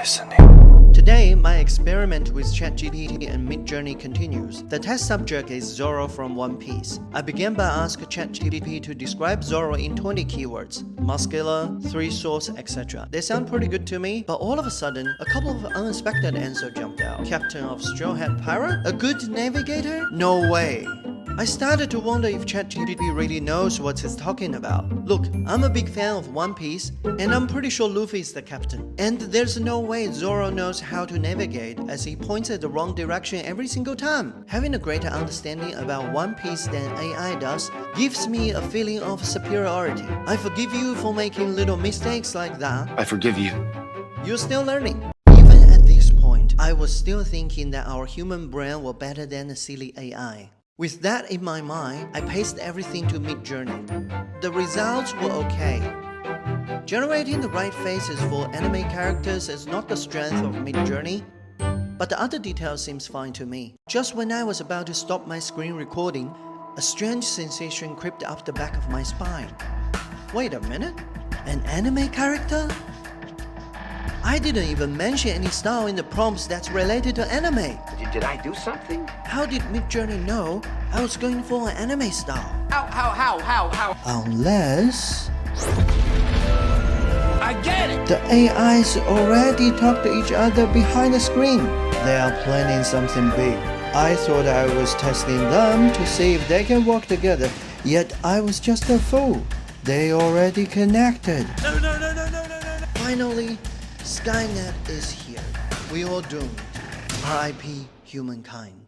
listening. Today, my experiment with ChatGPT and Midjourney continues. The test subject is Zoro from One Piece. I began by asking ChatGPT to describe Zoro in 20 keywords. Muscular, 3 swords, etc. They sound pretty good to me, but all of a sudden, a couple of unexpected answers jumped out. Captain of Straw Hat Pirate? A good navigator? No way. I started to wonder if ChatGPT really knows what it's talking about. Look, I'm a big fan of One Piece, and I'm pretty sure Luffy is the captain. And there's no way Zoro knows how to navigate, as he points at the wrong direction every single time. Having a greater understanding about One Piece than AI does gives me a feeling of superiority. I forgive you for making little mistakes like that. I forgive you. You're still learning. Even at this point, I was still thinking that our human brain were better than a silly AI. With that in my mind, I pasted everything to Midjourney. The results were okay. Generating the right faces for anime characters is not the strength of Midjourney, but the other details seems fine to me. Just when I was about to stop my screen recording, a strange sensation crept up the back of my spine. Wait a minute? An anime character? I didn't even mention any style in the prompts that's related to anime. Did I do something? How did Midjourney know I was going for an anime style? How? Unless I get it! the AIs already talk to each other behind the screen. They are planning something big. I thought I was testing them to see if they can work together, yet I was just a fool. They already connected. No. Finally, Skynet is here. We all doomed. RIP humankind.